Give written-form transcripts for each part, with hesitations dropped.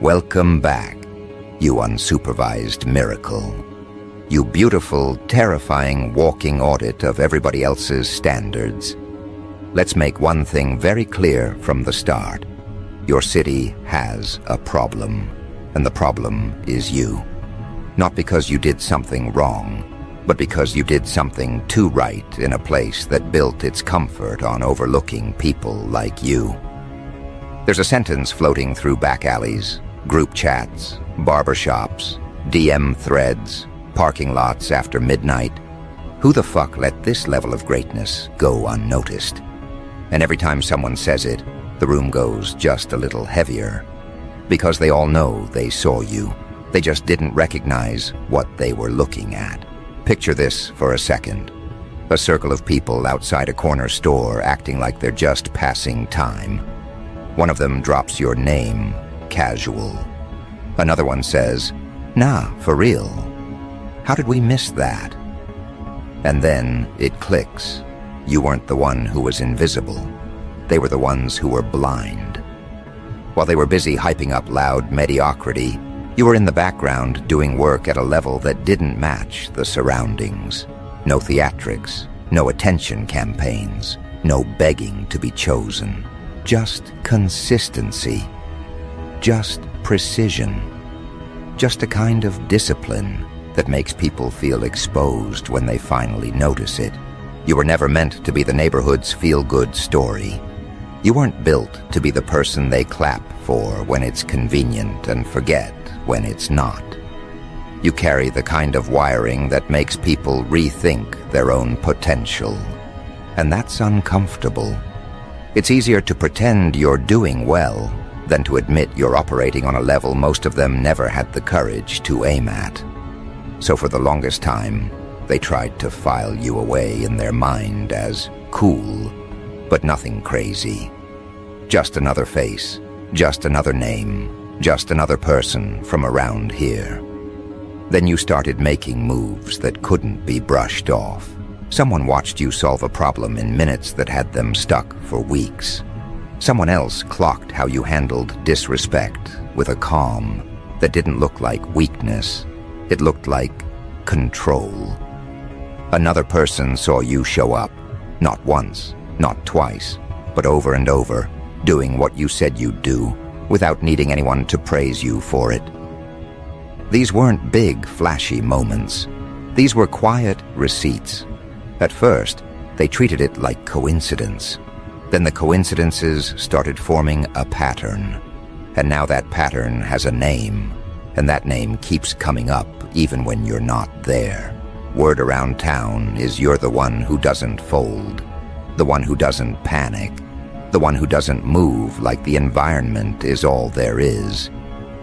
Welcome back, you unsupervised miracle. You beautiful, terrifying walking audit of everybody else's standards. Let's make one thing very clear from the start. Your city has a problem, and the problem is you. Not because you did something wrong, but because you did something too right in a place that built its comfort on overlooking people like you. There's a sentence floating through back alleys, group chats, barbershops, DM threads, parking lots after midnight. Who the fuck let this level of greatness go unnoticed? And every time someone says it, the room goes just a little heavier. Because they all know they saw you. They just didn't recognize what they were looking at. Picture this for a second. A circle of people outside a corner store acting like they're just passing time. One of them drops your name, casual. Another one says, "Nah, for real. How did we miss that?" And then it clicks. You weren't the one who was invisible. They were the ones who were blind. While they were busy hyping up loud mediocrity, you were in the background doing work at a level that didn't match the surroundings. No theatrics, no attention campaigns, no begging to be chosen. Just consistency. Just precision. Just a kind of discipline that makes people feel exposed when they finally notice it. You were never meant to be the neighborhood's feel-good story. You weren't built to be the person they clap for when it's convenient and forget when it's not. You carry the kind of wiring that makes people rethink their own potential. And that's uncomfortable. It's easier to pretend you're doing well than to admit you're operating on a level most of them never had the courage to aim at. So for the longest time, they tried to file you away in their mind as cool, but nothing crazy. Just another face, just another name, just another person from around here. Then you started making moves that couldn't be brushed off. Someone watched you solve a problem in minutes that had them stuck for weeks. Someone else clocked how you handled disrespect with a calm that didn't look like weakness. It looked like control. Another person saw you show up, not once, not twice, but over and over, doing what you said you'd do, without needing anyone to praise you for it. These weren't big, flashy moments. These were quiet receipts. At first, they treated it like coincidence. Then the coincidences started forming a pattern. And now that pattern has a name, and that name keeps coming up even when you're not there. Word around town is you're the one who doesn't fold, the one who doesn't panic, the one who doesn't move like the environment is all there is.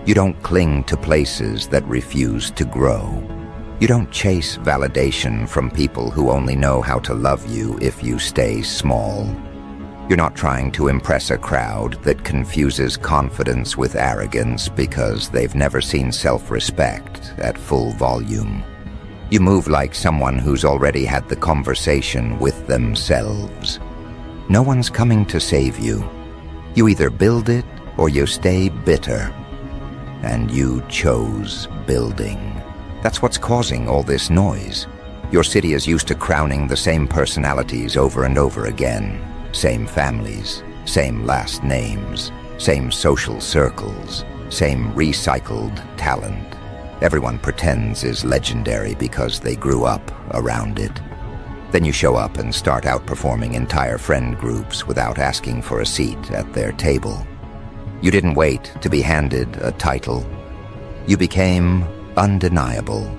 You don't cling to places that refuse to grow. You don't chase validation from people who only know how to love you if you stay small. You're not trying to impress a crowd that confuses confidence with arrogance because they've never seen self-respect at full volume. You move like someone who's already had the conversation with themselves. No one's coming to save you. You either build it or you stay bitter. And you chose building. That's what's causing all this noise. Your city is used to crowning the same personalities over and over again. Same families, same last names, same social circles, same recycled talent. Everyone pretends is legendary because they grew up around it. Then you show up and start outperforming entire friend groups without asking for a seat at their table. You didn't wait to be handed a title. You became undeniable.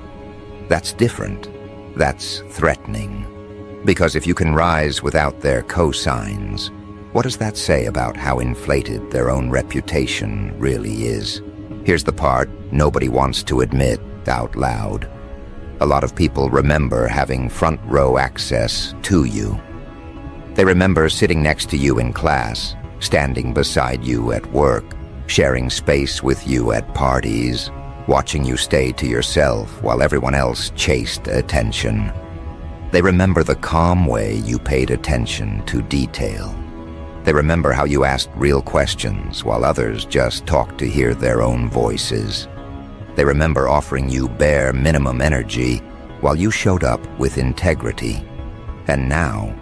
That's different. That's threatening. Because if you can rise without their cosigns, what does that say about how inflated their own reputation really is? Here's the part nobody wants to admit out loud. A lot of people remember having front row access to you. They remember sitting next to you in class, standing beside you at work, sharing space with you at parties, watching you stay to yourself while everyone else chased attention. They remember the calm way you paid attention to detail. They remember how you asked real questions while others just talked to hear their own voices. They remember offering you bare minimum energy while you showed up with integrity. And now,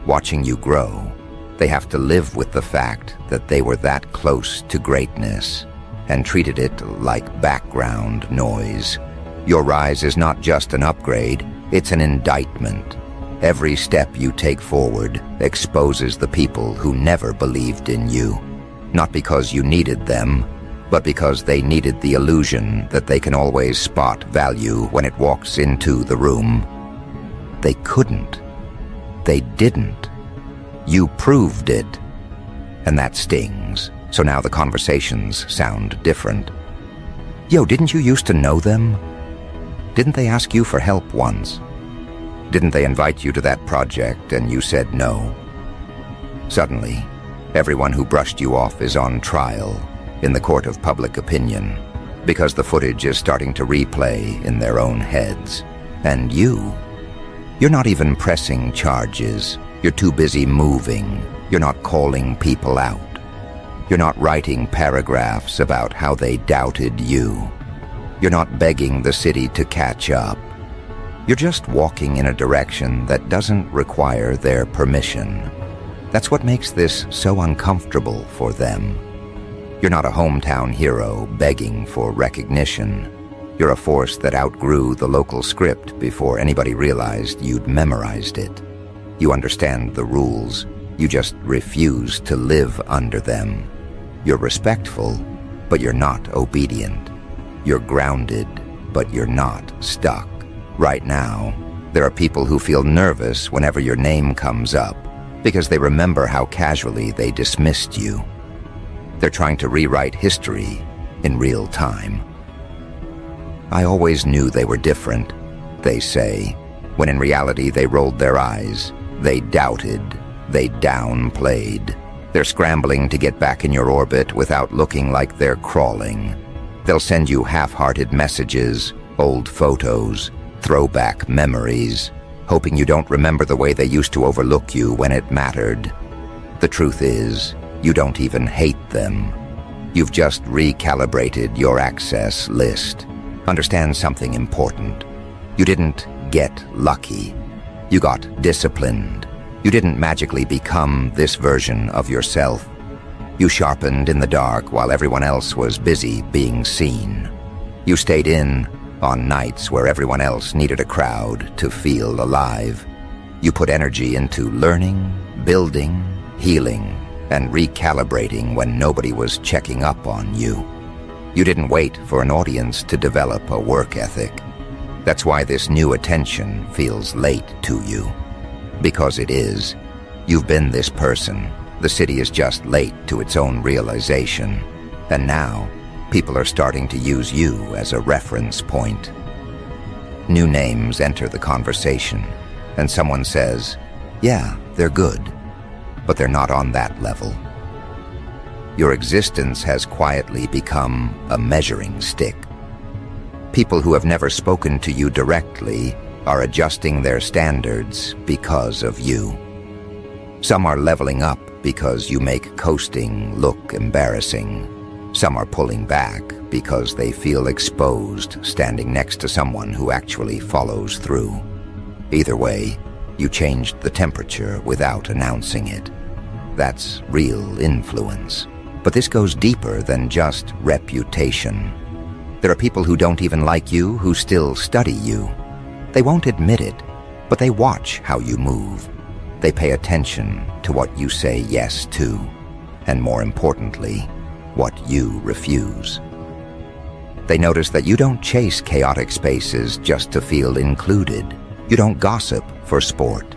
watching you grow, they have to live with the fact that they were that close to greatness and treated it like background noise. Your rise is not just an upgrade, it's an indictment. Every step you take forward exposes the people who never believed in you, not because you needed them, but because they needed the illusion that they can always spot value when it walks into the room. They couldn't. They didn't. You proved it. And that stings. So now the conversations sound different. Yo, didn't you used to know them? Didn't they ask you for help once? Didn't they invite you to that project and you said no? Suddenly, everyone who brushed you off is on trial in the court of public opinion because the footage is starting to replay in their own heads. And you're not even pressing charges. You're too busy moving. You're not calling people out. You're not writing paragraphs about how they doubted you. You're not begging the city to catch up. You're just walking in a direction that doesn't require their permission. That's what makes this so uncomfortable for them. You're not a hometown hero begging for recognition. You're a force that outgrew the local script before anybody realized you'd memorized it. You understand the rules. You just refuse to live under them. You're respectful, but you're not obedient. You're grounded, but you're not stuck. Right now, there are people who feel nervous whenever your name comes up because they remember how casually they dismissed you. They're trying to rewrite history in real time. I always knew they were different, they say, when in reality they rolled their eyes, they doubted, they downplayed. They're scrambling to get back in your orbit without looking like they're crawling. They'll send you half-hearted messages, old photos, throwback memories, hoping you don't remember the way they used to overlook you when it mattered. The truth is, you don't even hate them. You've just recalibrated your access list. Understand something important. You didn't get lucky. You got disciplined. You didn't magically become this version of yourself. You sharpened in the dark while everyone else was busy being seen. You stayed in on nights where everyone else needed a crowd to feel alive. You put energy into learning, building, healing, and recalibrating when nobody was checking up on you. You didn't wait for an audience to develop a work ethic. That's why this new attention feels late to you. Because it is. You've been this person. The city is just late to its own realization. And now, people are starting to use you as a reference point. New names enter the conversation, and someone says, yeah, they're good, but they're not on that level. Your existence has quietly become a measuring stick. People who have never spoken to you directly are adjusting their standards because of you. Some are leveling up because you make coasting look embarrassing. Some are pulling back because they feel exposed standing next to someone who actually follows through. Either way, you changed the temperature without announcing it. That's real influence. But this goes deeper than just reputation. There are people who don't even like you who still study you. They won't admit it, but they watch how you move. They pay attention to what you say yes to, and more importantly, what you refuse. They notice that you don't chase chaotic spaces just to feel included. You don't gossip for sport.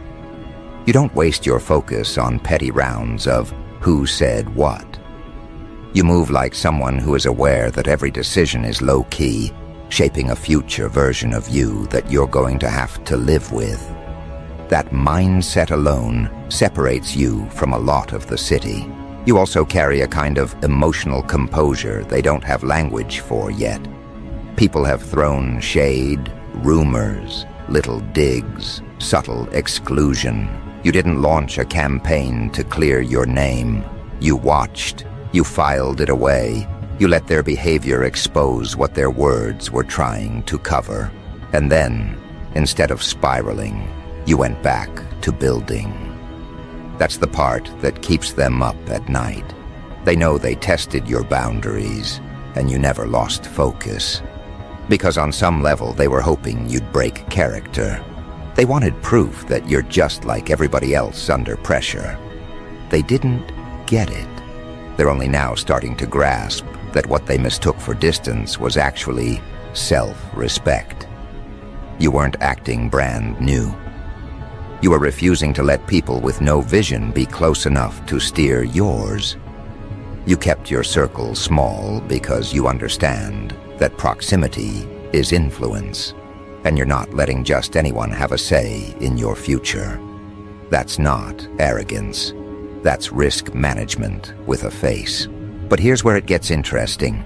You don't waste your focus on petty rounds of who said what. You move like someone who is aware that every decision is low-key, shaping a future version of you that you're going to have to live with. That mindset alone separates you from a lot of the city. You also carry a kind of emotional composure they don't have language for yet. People have thrown shade, rumors, little digs, subtle exclusion, You didn't launch a campaign to clear your name. You watched. You filed it away. You let their behavior expose what their words were trying to cover. And then, instead of spiraling, you went back to building. That's the part that keeps them up at night. They know they tested your boundaries, and you never lost focus. Because on some level they were hoping you'd break character. They wanted proof that you're just like everybody else under pressure. They didn't get it. They're only now starting to grasp that what they mistook for distance was actually self-respect. You weren't acting brand new. You were refusing to let people with no vision be close enough to steer yours. You kept your circle small because you understand that proximity is influence, and you're not letting just anyone have a say in your future. That's not arrogance. That's risk management with a face. But here's where it gets interesting.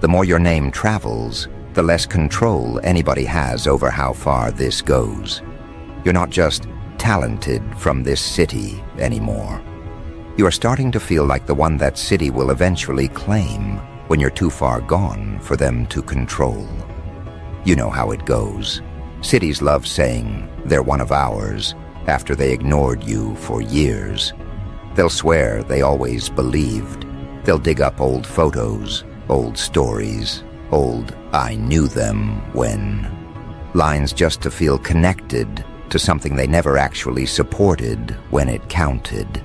The more your name travels, the less control anybody has over how far this goes. You're not just talented from this city anymore. You are starting to feel like the one that city will eventually claim when you're too far gone for them to control. You know how it goes. Cities love saying they're one of ours after they ignored you for years. They'll swear they always believed. They'll dig up old photos, old stories, old "I knew them when" lines just to feel connected to something they never actually supported when it counted.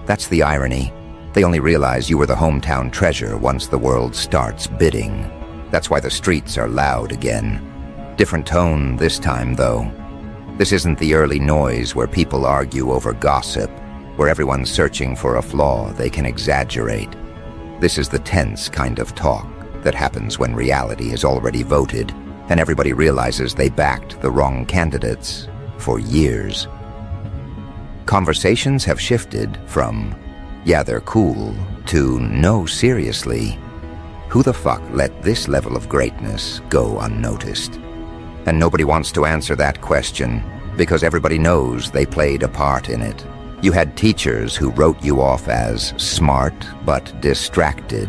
That's the irony. They only realize you were the hometown treasure once the world starts bidding. That's why the streets are loud again. Different tone this time, though. This isn't the early noise where people argue over gossip, where everyone's searching for a flaw they can exaggerate. This is the tense kind of talk that happens when reality is already voted and everybody realizes they backed the wrong candidates for years. Conversations have shifted from, "Yeah, they're cool," to "No, seriously, who the fuck let this level of greatness go unnoticed?" And nobody wants to answer that question because everybody knows they played a part in it. You had teachers who wrote you off as smart but distracted,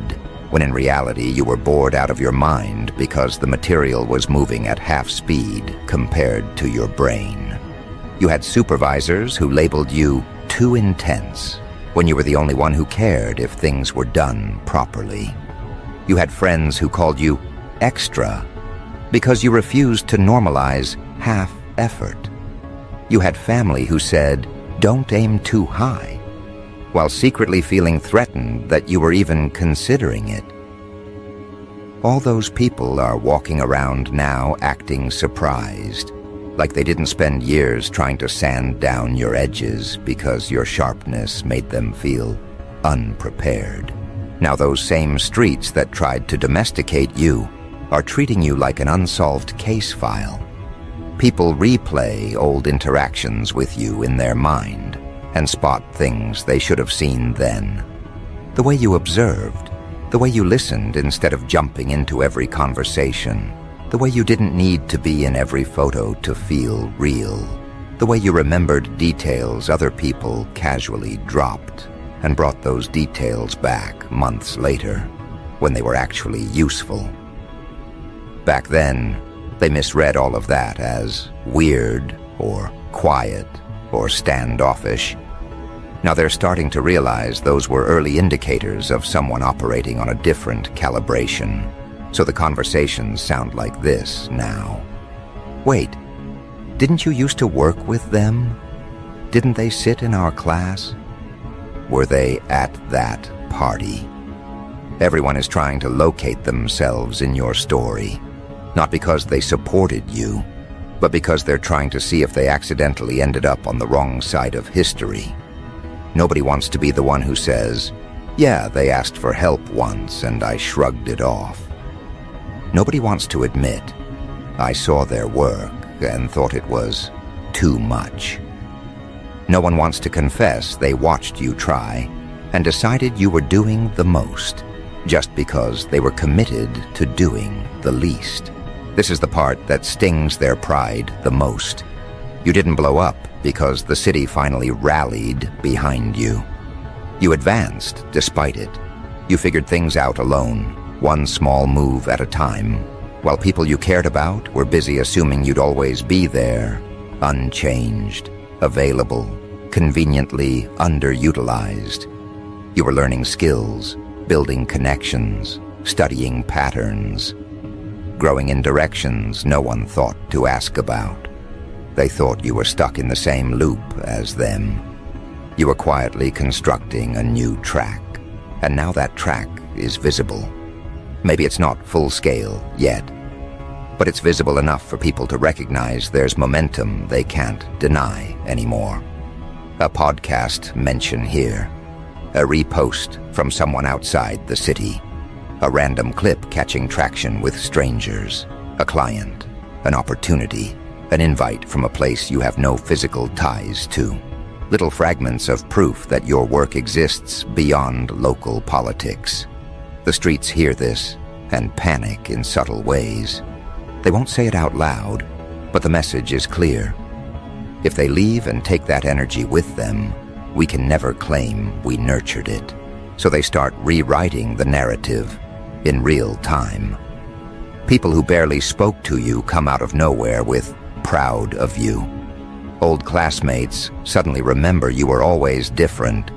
when in reality you were bored out of your mind because the material was moving at half speed compared to your brain. You had supervisors who labeled you too intense when you were the only one who cared if things were done properly. You had friends who called you extra because you refused to normalize half effort. You had family who said, "Don't aim too high," while secretly feeling threatened that you were even considering it. All those people are walking around now acting surprised, like they didn't spend years trying to sand down your edges because your sharpness made them feel unprepared. Now those same streets that tried to domesticate you are treating you like an unsolved case file. People replay old interactions with you in their mind and spot things they should have seen then. The way you observed, the way you listened instead of jumping into every conversation, the way you didn't need to be in every photo to feel real, the way you remembered details other people casually dropped and brought those details back months later when they were actually useful. Back then, they misread all of that as weird or quiet or standoffish. Now they're starting to realize those were early indicators of someone operating on a different calibration. So the conversations sound like this now. "Wait, didn't you used to work with them? Didn't they sit in our class? Were they at that party?" Everyone is trying to locate themselves in your story. Not because they supported you, but because they're trying to see if they accidentally ended up on the wrong side of history. Nobody wants to be the one who says, "Yeah, they asked for help once and I shrugged it off." Nobody wants to admit, "I saw their work and thought it was too much." No one wants to confess they watched you try and decided you were doing the most, just because they were committed to doing the least. This is the part that stings their pride the most. You didn't blow up because the city finally rallied behind you. You advanced despite it. You figured things out alone, one small move at a time, while people you cared about were busy assuming you'd always be there, unchanged, available, conveniently underutilized. You were learning skills, building connections, studying patterns, growing in directions no one thought to ask about. They thought you were stuck in the same loop as them. You were quietly constructing a new track, and now that track is visible. Maybe it's not full-scale yet, but it's visible enough for people to recognize there's momentum they can't deny anymore. A podcast mention here, a repost from someone outside the city, a random clip catching traction with strangers, a client, an opportunity, an invite from a place you have no physical ties to. Little fragments of proof that your work exists beyond local politics. The streets hear this and panic in subtle ways. They won't say it out loud, but the message is clear. If they leave and take that energy with them, we can never claim we nurtured it. So they start rewriting the narrative in real time. People who barely spoke to you come out of nowhere with "proud of you." Old classmates suddenly remember you were always different.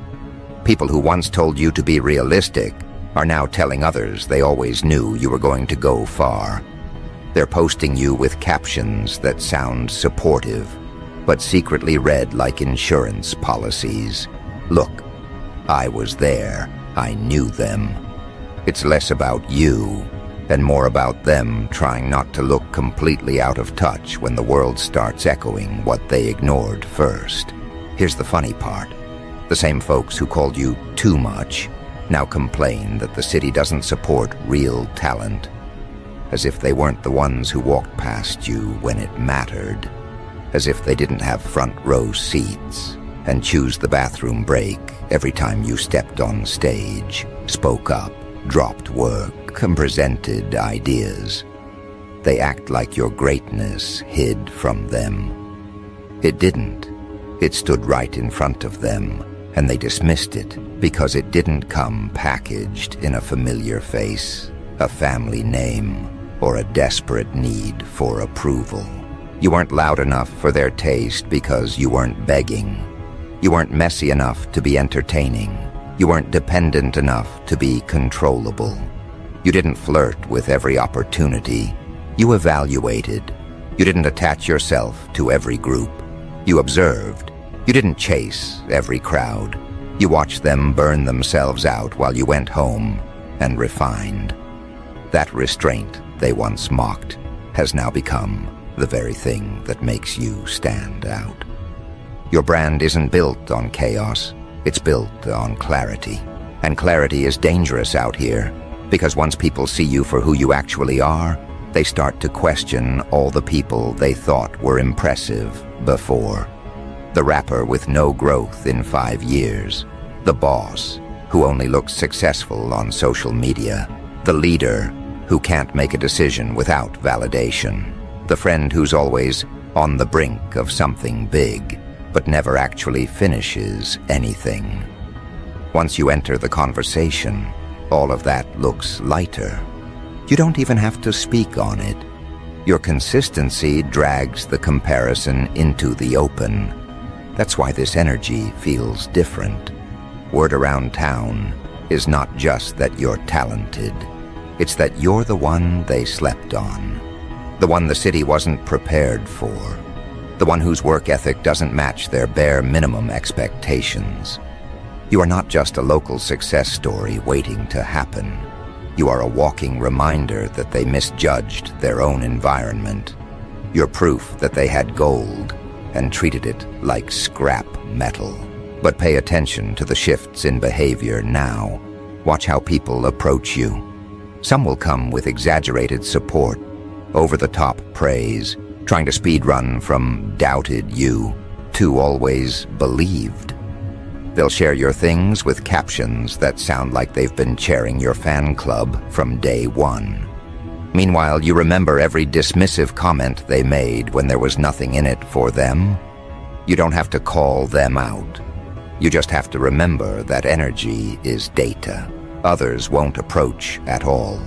People who once told you to be realistic are now telling others they always knew you were going to go far. They're posting you with captions that sound supportive, but secretly read like insurance policies. "Look, I was there. I knew them." It's less about you and more about them trying not to look completely out of touch when the world starts echoing what they ignored first. Here's the funny part. The same folks who called you too much now complain that the city doesn't support real talent, as if they weren't the ones who walked past you when it mattered, as if they didn't have front row seats and choose the bathroom break every time you stepped on stage, spoke up, dropped work, and presented ideas. They act like your greatness hid from them. It didn't. It stood right in front of them, and they dismissed it because it didn't come packaged in a familiar face, a family name, or a desperate need for approval. You weren't loud enough for their taste because you weren't begging. You weren't messy enough to be entertaining. You weren't dependent enough to be controllable. You didn't flirt with every opportunity. You evaluated. You didn't attach yourself to every group. You observed. You didn't chase every crowd. You watched them burn themselves out while you went home and refined. That restraint they once mocked has now become the very thing that makes you stand out. Your brand isn't built on chaos. It's built on clarity. And clarity is dangerous out here, because once people see you for who you actually are, they start to question all the people they thought were impressive before. The rapper with no growth in 5 years. The boss, who only looks successful on social media. The leader, who can't make a decision without validation. The friend who's always on the brink of something big, but never actually finishes anything. Once you enter the conversation, all of that looks lighter. You don't even have to speak on it. Your consistency drags the comparison into the open. That's why this energy feels different. Word around town is not just that you're talented. It's that you're the one they slept on. The one the city wasn't prepared for. The one whose work ethic doesn't match their bare minimum expectations. You are not just a local success story waiting to happen. You are a walking reminder that they misjudged their own environment. You're proof that they had gold and treated it like scrap metal. But pay attention to the shifts in behavior now. Watch how people approach you. Some will come with exaggerated support, over-the-top praise, trying to speedrun from doubted you to always believed. They'll share your things with captions that sound like they've been chairing your fan club from day one. Meanwhile, you remember every dismissive comment they made when there was nothing in it for them. You don't have to call them out. You just have to remember that energy is data. Others won't approach at all.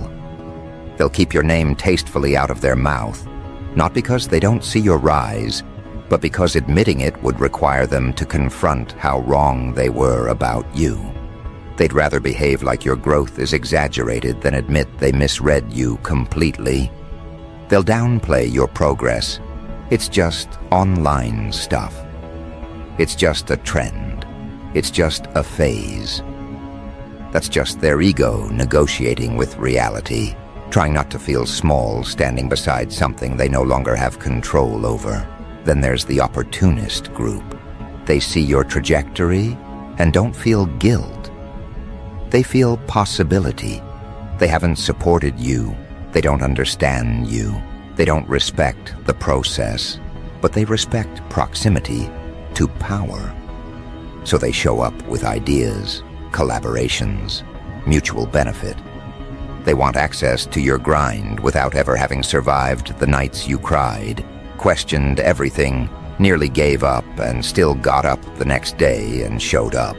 They'll keep your name tastefully out of their mouth, not because they don't see your rise, but because admitting it would require them to confront how wrong they were about you. They'd rather behave like your growth is exaggerated than admit they misread you completely. They'll downplay your progress. It's just online stuff. It's just a trend. It's just a phase. That's just their ego negotiating with reality, trying not to feel small standing beside something they no longer have control over. Then there's the opportunist group. They see your trajectory and don't feel guilt. They feel possibility. They haven't supported you. They don't understand you. They don't respect the process, but they respect proximity to power. So they show up with ideas, collaborations, mutual benefit. They want access to your grind without ever having survived the nights you cried, questioned everything, nearly gave up, and still got up the next day and showed up.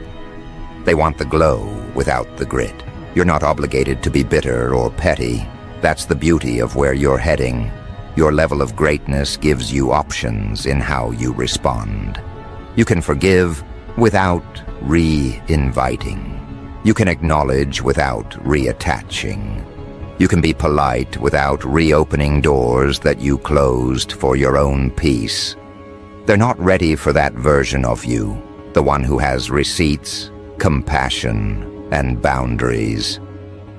They want the glow without the grit. You're not obligated to be bitter or petty. That's the beauty of where you're heading. Your level of greatness gives you options in how you respond. You can forgive without re-inviting. You can acknowledge without reattaching. You can be polite without reopening doors that you closed for your own peace. They're not ready for that version of you, the one who has receipts, compassion, and boundaries.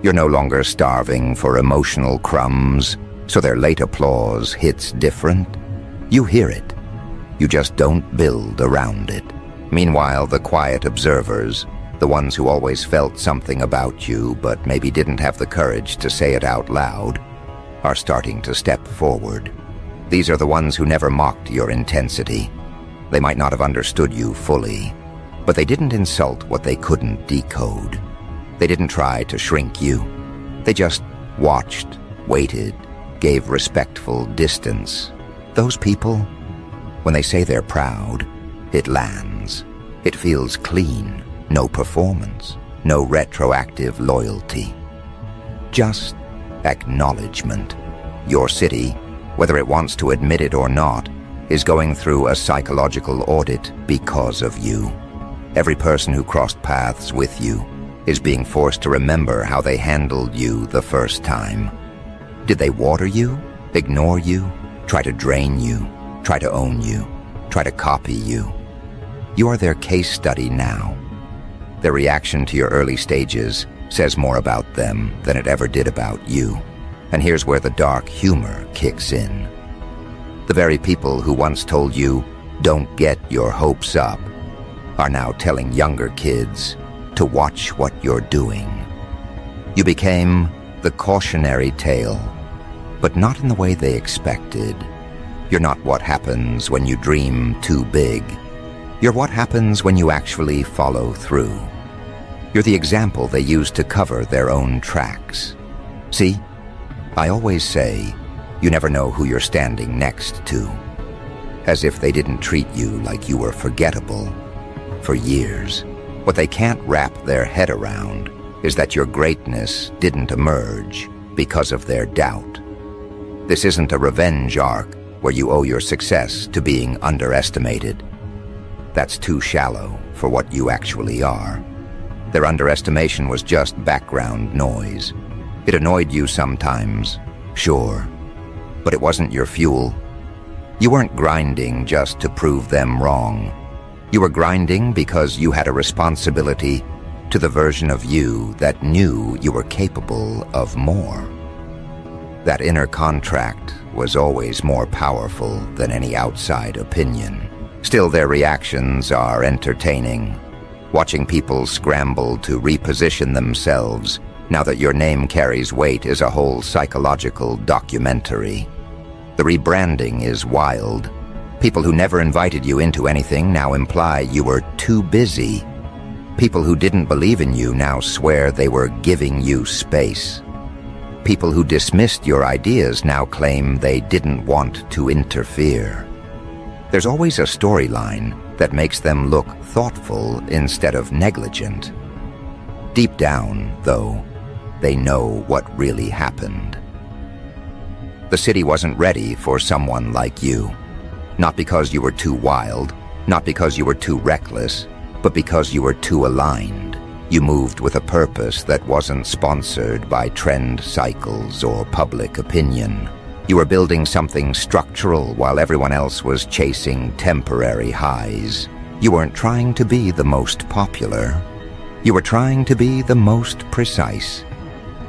You're no longer starving for emotional crumbs, so their late applause hits different. You hear it. You just don't build around it. Meanwhile, the quiet observers, the ones who always felt something about you but maybe didn't have the courage to say it out loud, are starting to step forward. These are the ones who never mocked your intensity. They might not have understood you fully, but they didn't insult what they couldn't decode. They didn't try to shrink you. They just watched, waited, gave respectful distance. Those people, when they say they're proud, it lands. It feels clean. No performance. No retroactive loyalty. Just acknowledgement. Your city, whether it wants to admit it or not, is going through a psychological audit because of you. Every person who crossed paths with you is being forced to remember how they handled you the first time. Did they water you, ignore you, try to drain you, try to own you, try to copy you? You are their case study now. Their reaction to your early stages says more about them than it ever did about you. And here's where the dark humor kicks in. The very people who once told you, "Don't get your hopes up," are now telling younger kids to watch what you're doing. You became the cautionary tale, but not in the way they expected. You're not what happens when you dream too big. You're what happens when you actually follow through. You're the example they use to cover their own tracks. See, I always say, you never know who you're standing next to. As if they didn't treat you like you were forgettable for years. What they can't wrap their head around is that your greatness didn't emerge because of their doubt. This isn't a revenge arc where you owe your success to being underestimated. That's too shallow for what you actually are. Their underestimation was just background noise. It annoyed you sometimes, sure, but it wasn't your fuel. You weren't grinding just to prove them wrong. You were grinding because you had a responsibility to the version of you that knew you were capable of more. That inner contract was always more powerful than any outside opinion. Still, their reactions are entertaining. Watching people scramble to reposition themselves now that your name carries weight is a whole psychological documentary. The rebranding is wild. People who never invited you into anything now imply you were too busy. People who didn't believe in you now swear they were giving you space. People who dismissed your ideas now claim they didn't want to interfere. There's always a storyline that makes them look thoughtful instead of negligent. Deep down, though, they know what really happened. The city wasn't ready for someone like you. Not because you were too wild, not because you were too reckless, but because you were too aligned. You moved with a purpose that wasn't sponsored by trend cycles or public opinion. You were building something structural while everyone else was chasing temporary highs. You weren't trying to be the most popular. You were trying to be the most precise.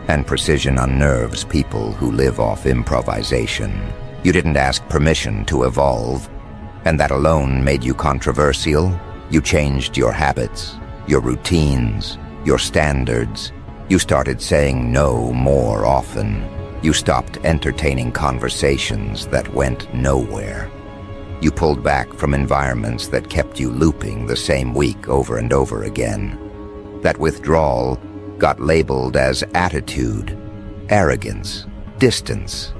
And precision unnerves people who live off improvisation. You didn't ask permission to evolve, and that alone made you controversial. You changed your habits, your routines, your standards. You started saying no more often. You stopped entertaining conversations that went nowhere. You pulled back from environments that kept you looping the same week over and over again. That withdrawal got labeled as attitude, arrogance, distance.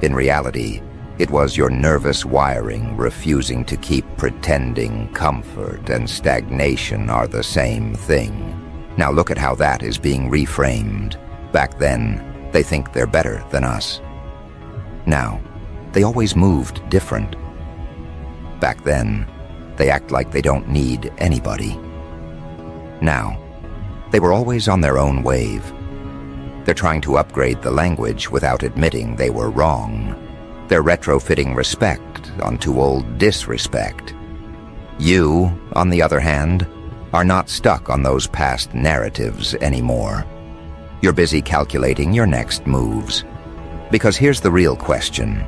In reality, it was your nervous wiring refusing to keep pretending comfort and stagnation are the same thing. Now look at how that is being reframed. Back then, they think they're better than us. Now, they always moved different. Back then, they act like they don't need anybody. Now, they were always on their own wave. They're trying to upgrade the language without admitting they were wrong. They're retrofitting respect onto old disrespect. You, on the other hand, are not stuck on those past narratives anymore. You're busy calculating your next moves. Because here's the real question.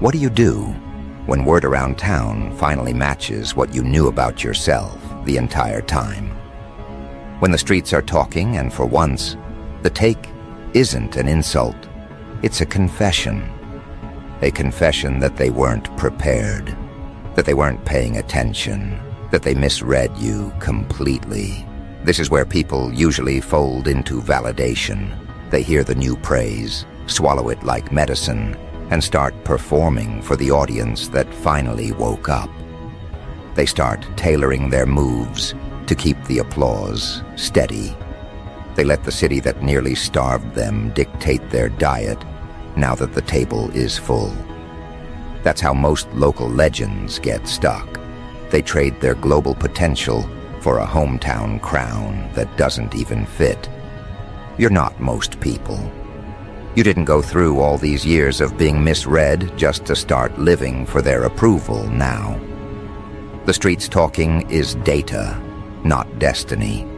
What do you do when word around town finally matches what you knew about yourself the entire time? When the streets are talking, and for once, the take isn't an insult, it's a confession. A confession that they weren't prepared, that they weren't paying attention, that they misread you completely. This is where people usually fold into validation. They hear the new praise, swallow it like medicine, and start performing for the audience that finally woke up. They start tailoring their moves to keep the applause steady. They let the city that nearly starved them dictate their diet now that the table is full. That's how most local legends get stuck. They trade their global potential for a hometown crown that doesn't even fit. You're not most people. You didn't go through all these years of being misread just to start living for their approval now. The streets talking is data, not destiny.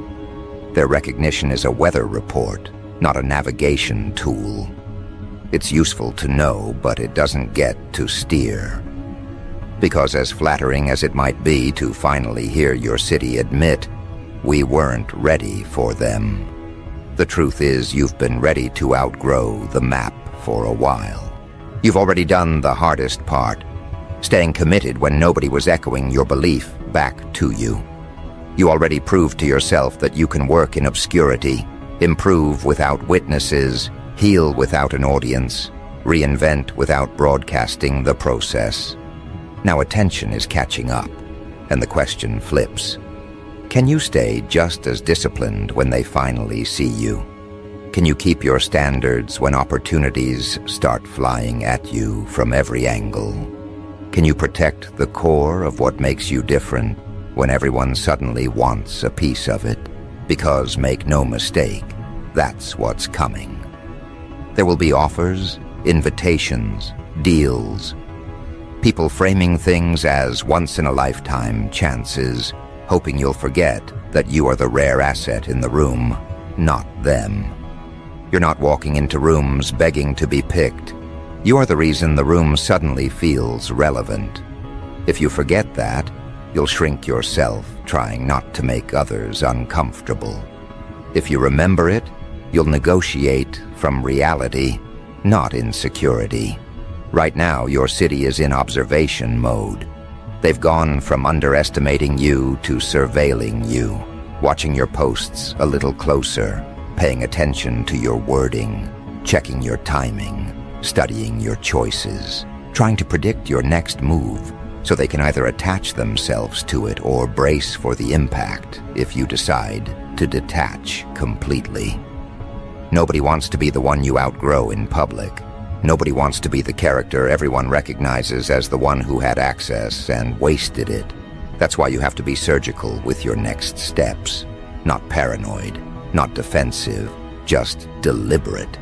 Their recognition is a weather report, not a navigation tool. It's useful to know, but it doesn't get to steer. Because as flattering as it might be to finally hear your city admit, we weren't ready for them, the truth is you've been ready to outgrow the map for a while. You've already done the hardest part, staying committed when nobody was echoing your belief back to you. You already proved to yourself that you can work in obscurity, improve without witnesses, heal without an audience, reinvent without broadcasting the process. Now attention is catching up, and the question flips. Can you stay just as disciplined when they finally see you? Can you keep your standards when opportunities start flying at you from every angle? Can you protect the core of what makes you different when everyone suddenly wants a piece of it? Because make no mistake, that's what's coming. There will be offers, invitations, deals, people framing things as once-in-a-lifetime chances, hoping you'll forget that you are the rare asset in the room, not them. You're not walking into rooms begging to be picked. You are the reason the room suddenly feels relevant. If you forget that, you'll shrink yourself, trying not to make others uncomfortable. If you remember it, you'll negotiate from reality, not insecurity. Right now, your city is in observation mode. They've gone from underestimating you to surveilling you, watching your posts a little closer, paying attention to your wording, checking your timing, studying your choices, trying to predict your next move so they can either attach themselves to it or brace for the impact if you decide to detach completely. Nobody wants to be the one you outgrow in public. Nobody wants to be the character everyone recognizes as the one who had access and wasted it. That's why you have to be surgical with your next steps. Not paranoid, not defensive, just deliberate.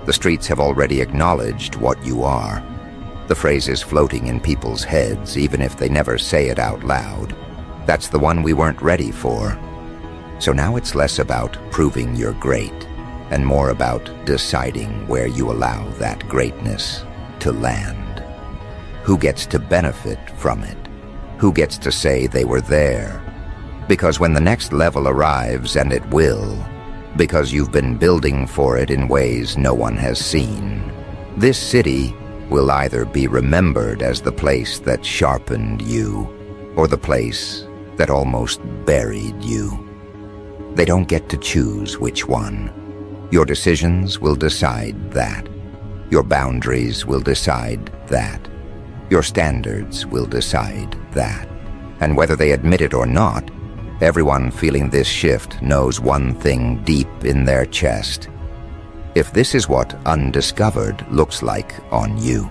The streets have already acknowledged what you are. The phrase is floating in people's heads, even if they never say it out loud. That's the one we weren't ready for. So now it's less about proving you're great, and more about deciding where you allow that greatness to land. Who gets to benefit from it? Who gets to say they were there? Because when the next level arrives, and it will, because you've been building for it in ways no one has seen, this city will either be remembered as the place that sharpened you, or the place that almost buried you. They don't get to choose which one. Your decisions will decide that. Your boundaries will decide that. Your standards will decide that. And whether they admit it or not, everyone feeling this shift knows one thing deep in their chest. If this is what undiscovered looks like on you,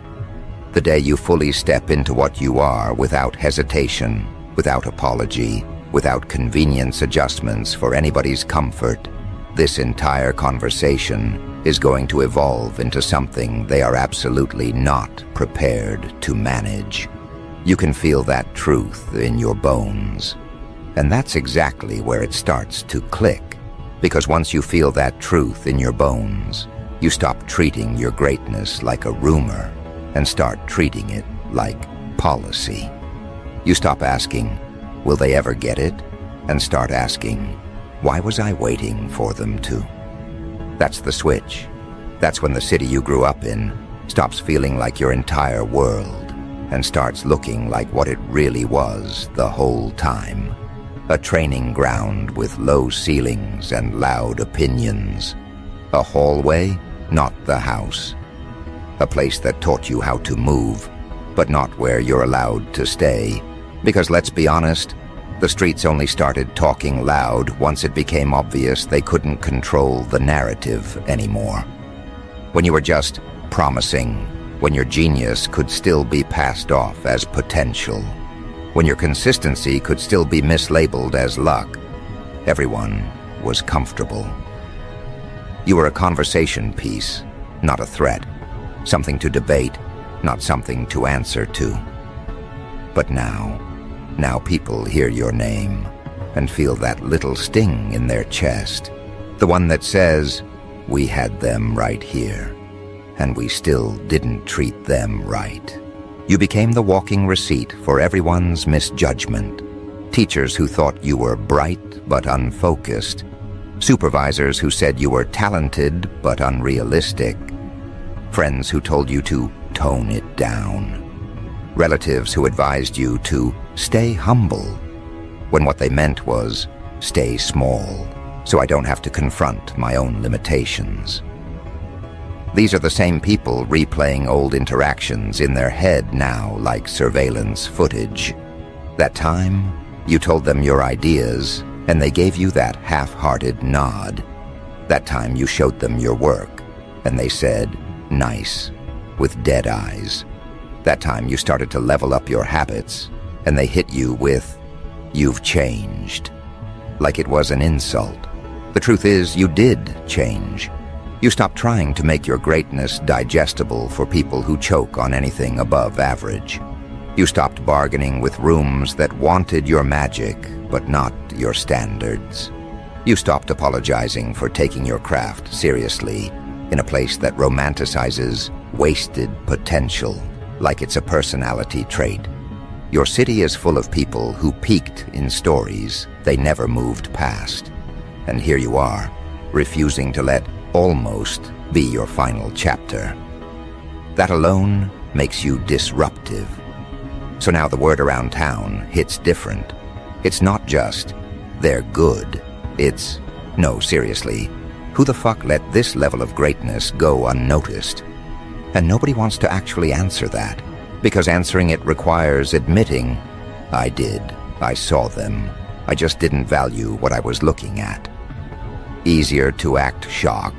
the day you fully step into what you are without hesitation, without apology, without convenience adjustments for anybody's comfort, this entire conversation is going to evolve into something they are absolutely not prepared to manage. You can feel that truth in your bones. And that's exactly where it starts to click. Because once you feel that truth in your bones, you stop treating your greatness like a rumor and start treating it like policy. You stop asking, will they ever get it? And start asking, why was I waiting for them to? That's the switch. That's when the city you grew up in stops feeling like your entire world and starts looking like what it really was the whole time. A training ground with low ceilings and loud opinions. A hallway, not the house. A place that taught you how to move, but not where you're allowed to stay. Because let's be honest, the streets only started talking loud once it became obvious they couldn't control the narrative anymore. When you were just promising, when your genius could still be passed off as potential, when your consistency could still be mislabeled as luck, everyone was comfortable. You were a conversation piece, not a threat. Something to debate, not something to answer to. But now people hear your name and feel that little sting in their chest. The one that says, we had them right here, and we still didn't treat them right. You became the walking receipt for everyone's misjudgment. Teachers who thought you were bright but unfocused. Supervisors who said you were talented but unrealistic. Friends who told you to tone it down. Relatives who advised you to stay humble, when what they meant was stay small, so I don't have to confront my own limitations. These are the same people replaying old interactions in their head now like surveillance footage. That time, you told them your ideas, and they gave you that half-hearted nod. That time you showed them your work, and they said, nice, with dead eyes. That time you started to level up your habits, and they hit you with, you've changed. Like it was an insult. The truth is, you did change. You stopped trying to make your greatness digestible for people who choke on anything above average. You stopped bargaining with rooms that wanted your magic, but not your standards. You stopped apologizing for taking your craft seriously in a place that romanticizes wasted potential like it's a personality trait. Your city is full of people who peaked in stories they never moved past. And here you are, refusing to let almost be your final chapter. That alone makes you disruptive. So now the word around town hits different. It's not just, they're good. It's, no, seriously, Who the fuck let this level of greatness go unnoticed? And nobody wants to actually answer that, because answering it requires admitting, I did, I saw them, I just didn't value what I was looking at. Easier to act shocked,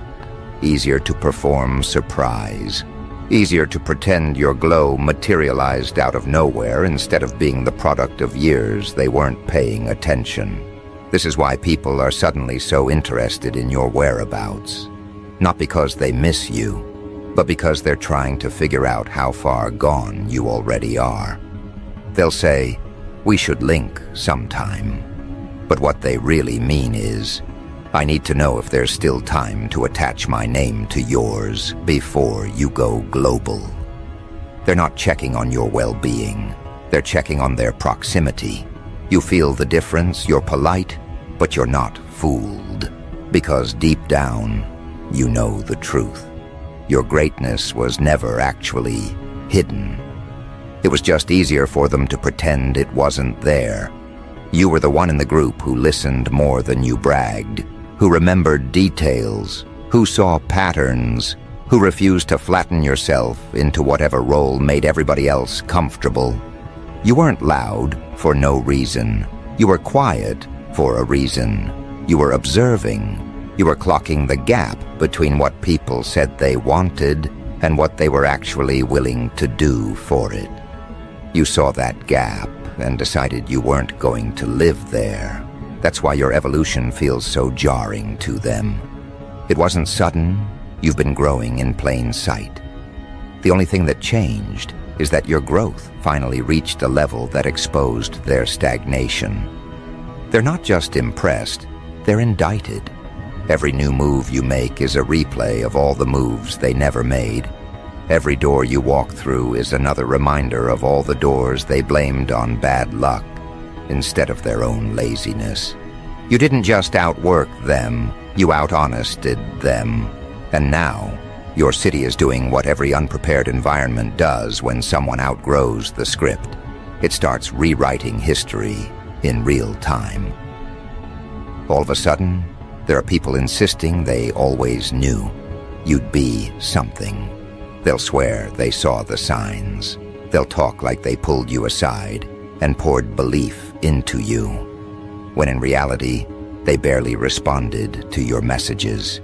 easier to perform surprise, easier to pretend your glow materialized out of nowhere instead of being the product of years they weren't paying attention. This is why people are suddenly so interested in your whereabouts. Not because they miss you, but because they're trying to figure out how far gone you already are. They'll say, we should link sometime. But what they really mean is, I need to know if there's still time to attach my name to yours before you go global. They're not checking on your well-being. They're checking on their proximity. You feel the difference, you're polite, but you're not fooled. Because deep down, you know the truth. Your greatness was never actually hidden. It was just easier for them to pretend it wasn't there. You were the one in the group who listened more than you bragged, who remembered details, who saw patterns, who refused to flatten yourself into whatever role made everybody else comfortable. You weren't loud for no reason. You were quiet for a reason. You were observing. You were clocking the gap between what people said they wanted and what they were actually willing to do for it. You saw that gap and decided you weren't going to live there. That's why your evolution feels so jarring to them. It wasn't sudden. You've been growing in plain sight. The only thing that changed is that your growth finally reached a level that exposed their stagnation. They're not just impressed, they're indicted. Every new move you make is a replay of all the moves they never made. Every door you walk through is another reminder of all the doors they blamed on bad luck instead of their own laziness. You didn't just outwork them, you out-honested them. And now, your city is doing what every unprepared environment does when someone outgrows the script. It starts rewriting history in real time. All of a sudden, there are people insisting they always knew you'd be something. They'll swear they saw the signs. They'll talk like they pulled you aside and poured belief into you, when in reality, they barely responded to your messages.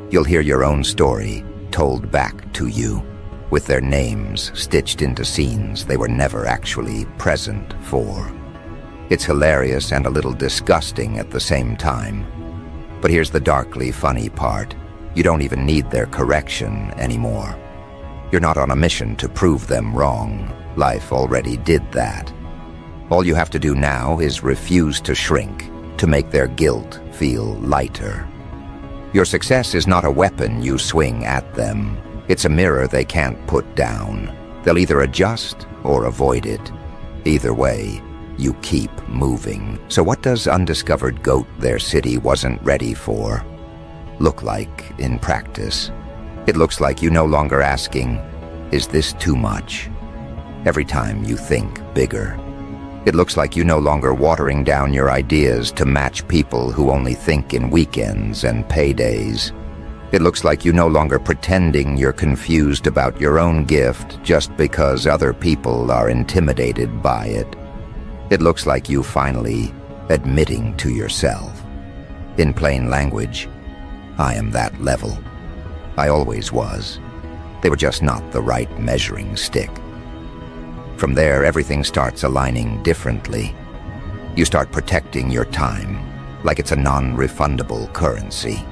You'll hear your own story told back to you, with their names stitched into scenes they were never actually present for. It's hilarious and a little disgusting at the same time. But here's the darkly funny part. You don't even need their correction anymore. You're not on a mission to prove them wrong. Life already did that. All you have to do now is refuse to shrink, to make their guilt feel lighter. Your success is not a weapon you swing at them. It's a mirror they can't put down. They'll either adjust or avoid it. Either way, you keep moving. So what does Undiscovered Goat their city wasn't ready for look like in practice? It looks like you no longer asking, is this too much? Every time you think bigger. It looks like you no longer watering down your ideas to match people who only think in weekends and paydays. It looks like you no longer pretending you're confused about your own gift just because other people are intimidated by it. It looks like you finally admitting to yourself. In plain language, I am that level. I always was. They were just not the right measuring stick. From there, everything starts aligning differently. You start protecting your time, like it's a non-refundable currency.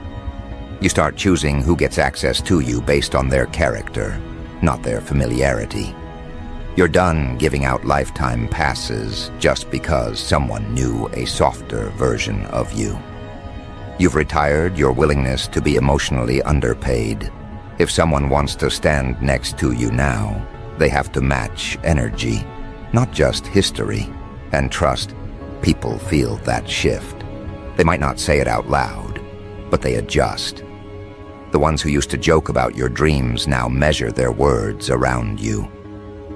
You start choosing who gets access to you based on their character, not their familiarity. You're done giving out lifetime passes just because someone knew a softer version of you. You've retired your willingness to be emotionally underpaid. If someone wants to stand next to you now, they have to match energy, not just history. And trust, people feel that shift. They might not say it out loud, but they adjust. The ones who used to joke about your dreams now measure their words around you.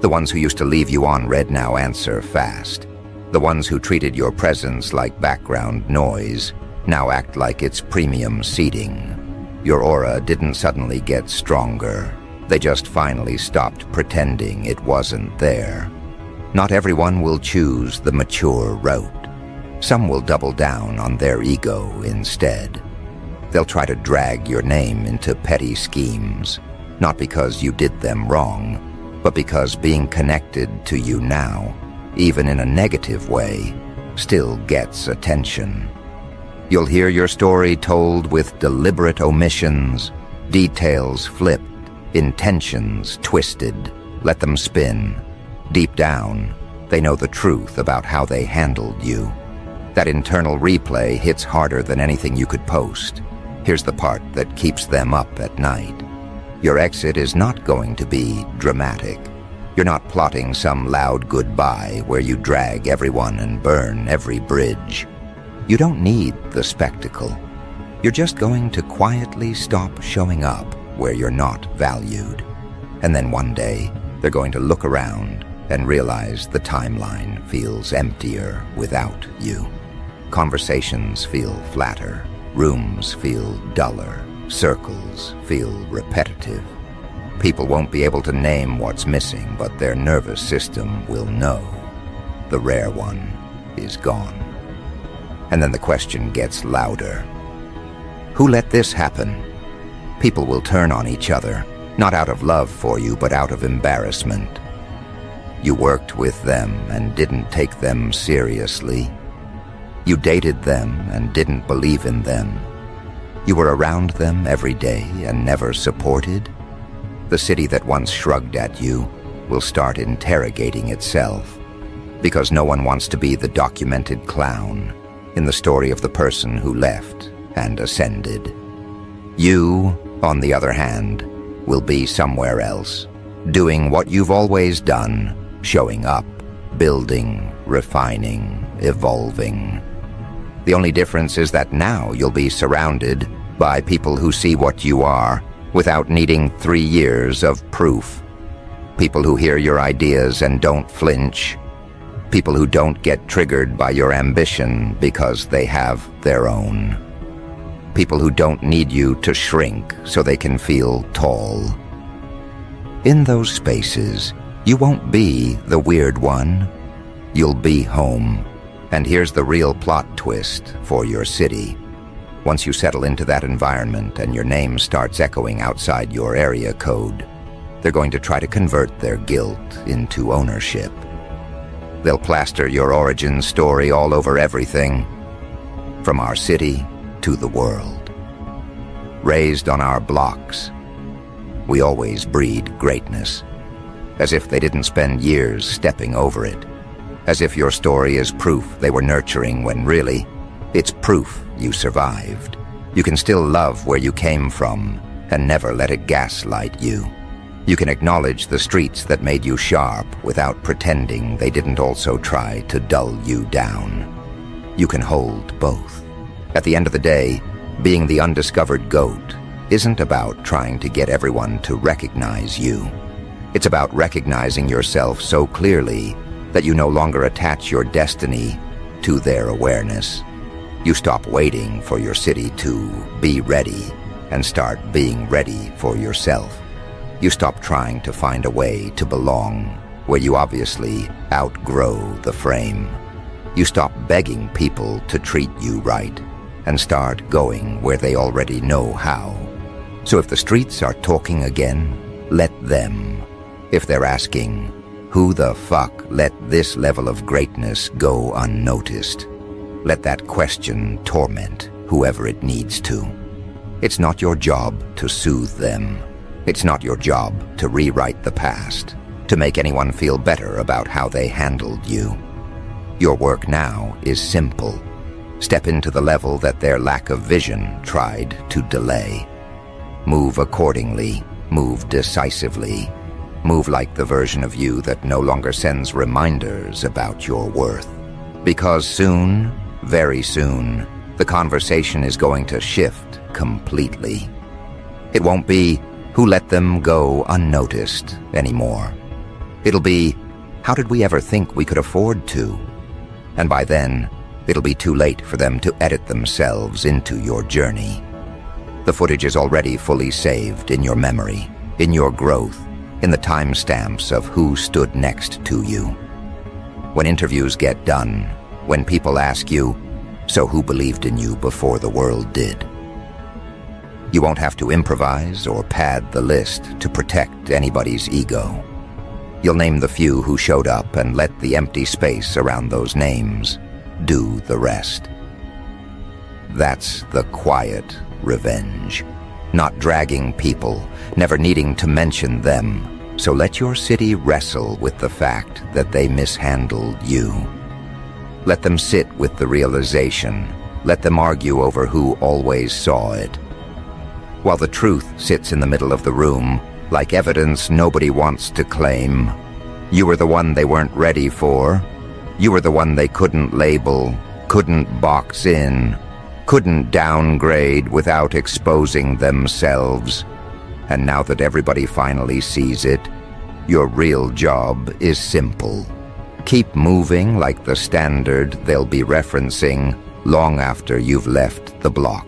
The ones who used to leave you on red now answer fast. The ones who treated your presence like background noise now act like it's premium seating. Your aura didn't suddenly get stronger. They just finally stopped pretending it wasn't there. Not everyone will choose the mature route. Some will double down on their ego instead. They'll try to drag your name into petty schemes, not because you did them wrong, but because being connected to you now, even in a negative way, still gets attention. You'll hear your story told with deliberate omissions, details flipped, intentions twisted. Let them spin. Deep down, they know the truth about how they handled you. That internal replay hits harder than anything you could post. Here's the part that keeps them up at night. Your exit is not going to be dramatic. You're not plotting some loud goodbye where you drag everyone and burn every bridge. You don't need the spectacle. You're just going to quietly stop showing up where you're not valued. And then one day, they're going to look around and realize the timeline feels emptier without you. Conversations feel flatter. Rooms feel duller. Circles feel repetitive. People won't be able to name what's missing, but their nervous system will know. The rare one is gone. And then the question gets louder. Who let this happen? People will turn on each other, not out of love for you, but out of embarrassment. You worked with them and didn't take them seriously. You dated them and didn't believe in them. You were around them every day and never supported. The city that once shrugged at you will start interrogating itself, because no one wants to be the documented clown in the story of the person who left and ascended. You, on the other hand, will be somewhere else, doing what you've always done, showing up, building, refining, evolving. The only difference is that now you'll be surrounded by people who see what you are without needing 3 years of proof. People who hear your ideas and don't flinch. People who don't get triggered by your ambition because they have their own. People who don't need you to shrink so they can feel tall. In those spaces, you won't be the weird one. You'll be home. And here's the real plot twist for your city. Once you settle into that environment and your name starts echoing outside your area code, they're going to try to convert their guilt into ownership. They'll plaster your origin story all over everything, from our city to the world. Raised on our blocks, we always breed greatness, as if they didn't spend years stepping over it, as if your story is proof they were nurturing when really, it's proof you survived. You can still love where you came from and never let it gaslight you. You can acknowledge the streets that made you sharp without pretending they didn't also try to dull you down. You can hold both. At the end of the day, being the undiscovered goat isn't about trying to get everyone to recognize you. It's about recognizing yourself so clearly that you no longer attach your destiny to their awareness. You stop waiting for your city to be ready and start being ready for yourself. You stop trying to find a way to belong where you obviously outgrow the frame. You stop begging people to treat you right and start going where they already know how. So if the streets are talking again, let them. If they're asking, who the fuck let this level of greatness go unnoticed? Let that question torment whoever it needs to. It's not your job to soothe them. It's not your job to rewrite the past, to make anyone feel better about how they handled you. Your work now is simple. Step into the level that their lack of vision tried to delay. Move accordingly. Move decisively. Move like the version of you that no longer sends reminders about your worth. Because soon, very soon, the conversation is going to shift completely. It won't be, who let them go unnoticed anymore. It'll be, how did we ever think we could afford to? And by then, it'll be too late for them to edit themselves into your journey. The footage is already fully saved in your memory, in your growth, in the timestamps of who stood next to you. When interviews get done, when people ask you, "So who believed in you before the world did?" You won't have to improvise or pad the list to protect anybody's ego. You'll name the few who showed up and let the empty space around those names do the rest. That's the quiet revenge. Not dragging people, never needing to mention them. So let your city wrestle with the fact that they mishandled you. Let them sit with the realization. Let them argue over who always saw it. While the truth sits in the middle of the room, like evidence nobody wants to claim. You were the one they weren't ready for. You were the one they couldn't label, couldn't box in, couldn't downgrade without exposing themselves. And now that everybody finally sees it, your real job is simple. Keep moving like the standard they'll be referencing long after you've left the block.